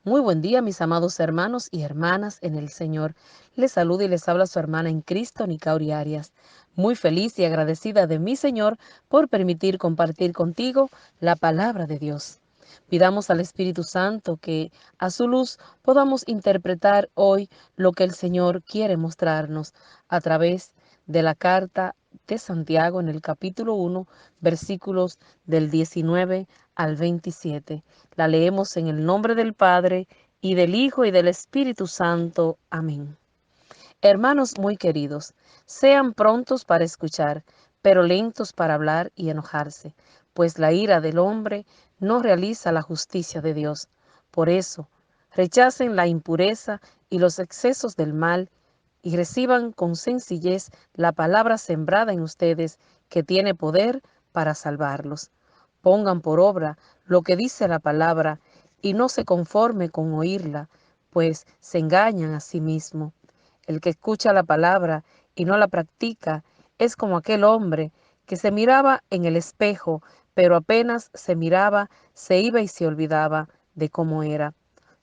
Muy buen día, mis amados hermanos y hermanas en el Señor. Les saluda y les habla su hermana en Cristo, Nicauri Arias. Muy feliz y agradecida de mi Señor por permitir compartir contigo la palabra de Dios. Pidamos al Espíritu Santo que a su luz podamos interpretar hoy lo que el Señor quiere mostrarnos a través de la carta de Santiago en el capítulo 1, versículos del 19 al 27. La leemos en el nombre del Padre, y del Hijo, y del Espíritu Santo. Amén. Hermanos muy queridos, sean prontos para escuchar, pero lentos para hablar y enojarse, pues la ira del hombre no realiza la justicia de Dios. Por eso, rechacen la impureza y los excesos del mal, y reciban con sencillez la palabra sembrada en ustedes, que tiene poder para salvarlos. Pongan por obra lo que dice la palabra, y no se conforme con oírla, pues se engañan a sí mismos. El que escucha la palabra y no la practica es como aquel hombre que se miraba en el espejo, pero apenas se miraba, se iba y se olvidaba de cómo era.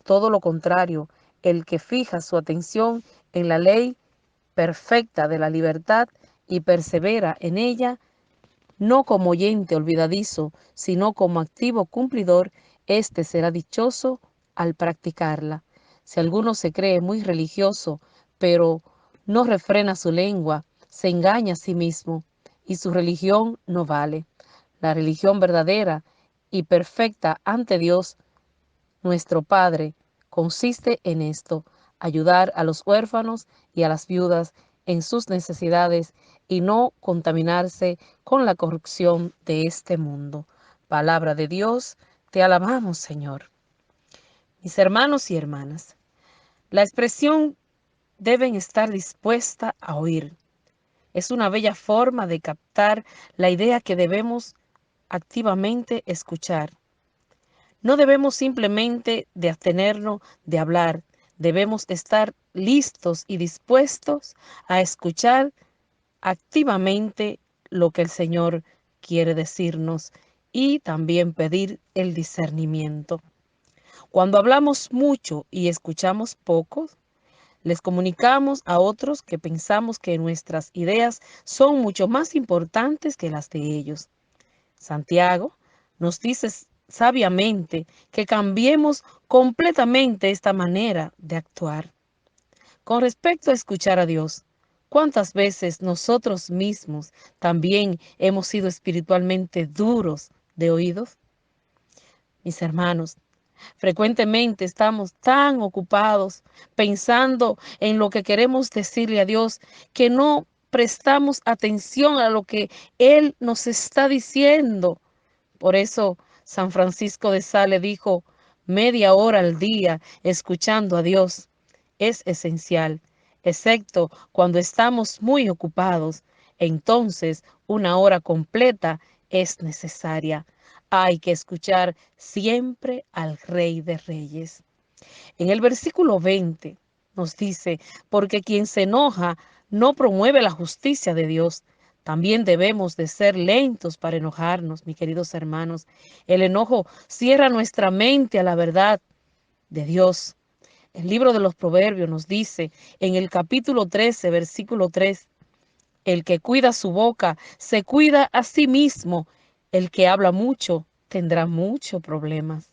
Todo lo contrario, el que fija su atención en la ley perfecta de la libertad y persevera en ella, no como oyente olvidadizo, sino como activo cumplidor, éste será dichoso al practicarla. Si alguno se cree muy religioso, pero no refrena su lengua, se engaña a sí mismo, y su religión no vale. La religión verdadera y perfecta ante Dios, nuestro Padre, consiste en esto: ayudar a los huérfanos y a las viudas en sus necesidades, y no contaminarse con la corrupción de este mundo. Palabra de Dios, te alabamos, Señor. Mis hermanos y hermanas, la expresión deben estar dispuesta a oír. Es una bella forma de captar la idea que debemos activamente escuchar. No debemos simplemente de abstenernos de hablar, debemos estar listos y dispuestos a escuchar activamente lo que el Señor quiere decirnos, y también pedir el discernimiento. Cuando hablamos mucho y escuchamos poco, les comunicamos a otros que pensamos que nuestras ideas son mucho más importantes que las de ellos. Santiago nos dice sabiamente que cambiemos completamente esta manera de actuar. Con respecto a escuchar a Dios, ¿cuántas veces nosotros mismos también hemos sido espiritualmente duros de oídos? Mis hermanos, frecuentemente estamos tan ocupados pensando en lo que queremos decirle a Dios, que no prestamos atención a lo que Él nos está diciendo. Por eso San Francisco de Sales dijo: media hora al día escuchando a Dios es esencial, excepto cuando estamos muy ocupados. Entonces, una hora completa es necesaria. Hay que escuchar siempre al Rey de Reyes. En el versículo 20 nos dice: porque quien se enoja no promueve la justicia de Dios. También debemos de ser lentos para enojarnos, mis queridos hermanos. El enojo cierra nuestra mente a la verdad de Dios. El libro de los Proverbios nos dice en el capítulo 13, versículo 3: el que cuida su boca se cuida a sí mismo. El que habla mucho tendrá muchos problemas.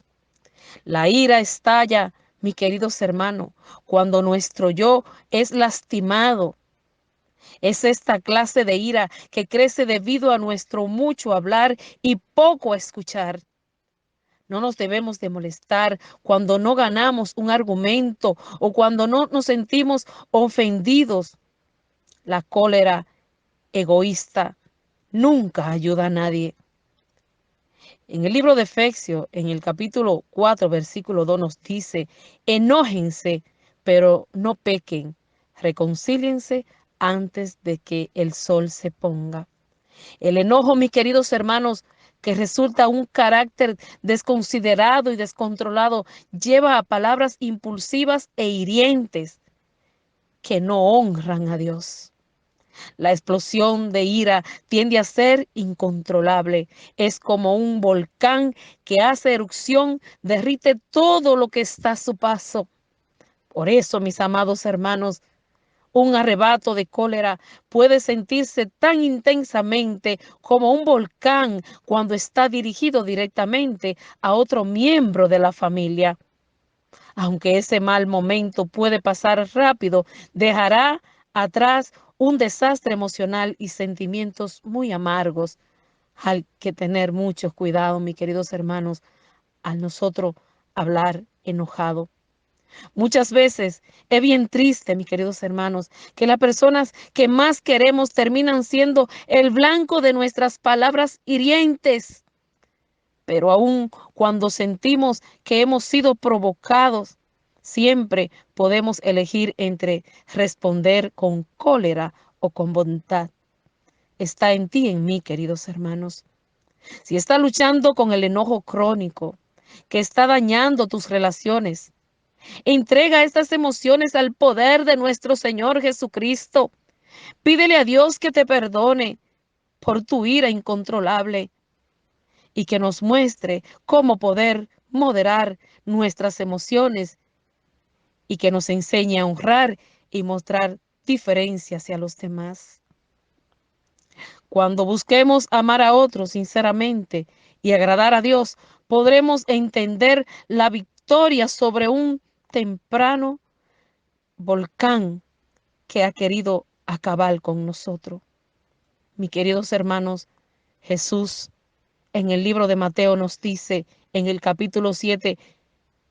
La ira estalla, mis queridos hermanos, cuando nuestro yo es lastimado. Es esta clase de ira que crece debido a nuestro mucho hablar y poco escuchar. No nos debemos de molestar cuando no ganamos un argumento o cuando no nos sentimos ofendidos. La cólera egoísta nunca ayuda a nadie. En el libro de Efesios, en el capítulo 4, versículo 2, nos dice: enójense, pero no pequen, reconcíliense antes de que el sol se ponga. El enojo, mis queridos hermanos, que resulta un carácter desconsiderado y descontrolado, lleva a palabras impulsivas e hirientes que no honran a Dios. La explosión de ira tiende a ser incontrolable. Es como un volcán que hace erupción, derrite todo lo que está a su paso. Por eso, mis amados hermanos, un arrebato de cólera puede sentirse tan intensamente como un volcán cuando está dirigido directamente a otro miembro de la familia. Aunque ese mal momento puede pasar rápido, dejará atrás un desastre emocional y sentimientos muy amargos. Hay que tener mucho cuidado, mis queridos hermanos, al nosotros hablar enojado. Muchas veces es bien triste, mis queridos hermanos, que las personas que más queremos terminan siendo el blanco de nuestras palabras hirientes. Pero aun cuando sentimos que hemos sido provocados, siempre podemos elegir entre responder con cólera o con bondad. Está en ti y en mí, queridos hermanos. Si está luchando con el enojo crónico que está dañando tus relaciones, entrega estas emociones al poder de nuestro Señor Jesucristo. Pídele a Dios que te perdone por tu ira incontrolable y que nos muestre cómo poder moderar nuestras emociones y que nos enseñe a honrar y mostrar diferencia hacia los demás. Cuando busquemos amar a otros sinceramente y agradar a Dios, podremos entender la victoria sobre un temprano volcán que ha querido acabar con nosotros. Mis queridos hermanos, Jesús en el libro de Mateo nos dice en el capítulo 7,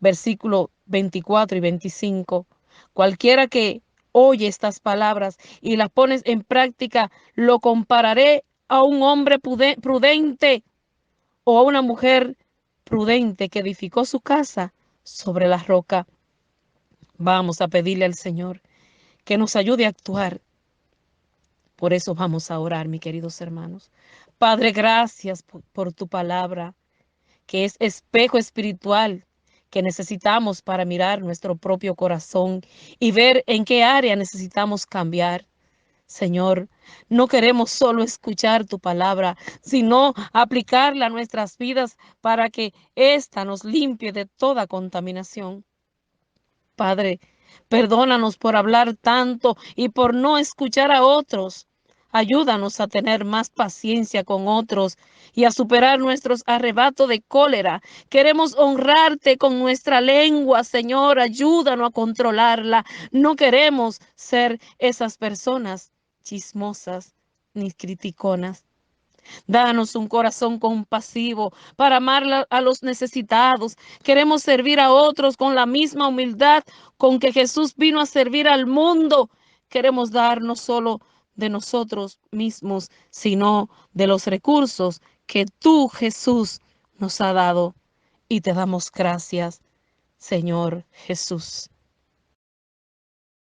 versículo 24 y 25, cualquiera que oye estas palabras y las pones en práctica, lo compararé a un hombre prudente o a una mujer prudente que edificó su casa sobre la roca. Vamos a pedirle al Señor que nos ayude a actuar. Por eso vamos a orar, mis queridos hermanos. Padre, gracias por tu palabra, que es espejo espiritual que necesitamos para mirar nuestro propio corazón y ver en qué área necesitamos cambiar. Señor, no queremos solo escuchar tu palabra, sino aplicarla a nuestras vidas para que ésta nos limpie de toda contaminación. Padre, perdónanos por hablar tanto y por no escuchar a otros. Ayúdanos a tener más paciencia con otros y a superar nuestros arrebatos de cólera. Queremos honrarte con nuestra lengua, Señor. Ayúdanos a controlarla. No queremos ser esas personas chismosas ni criticonas. Danos un corazón compasivo para amar a los necesitados. Queremos servir a otros con la misma humildad con que Jesús vino a servir al mundo. Queremos dar no solo de nosotros mismos, sino de los recursos que tú, Jesús, nos ha dado. Y te damos gracias, Señor Jesús.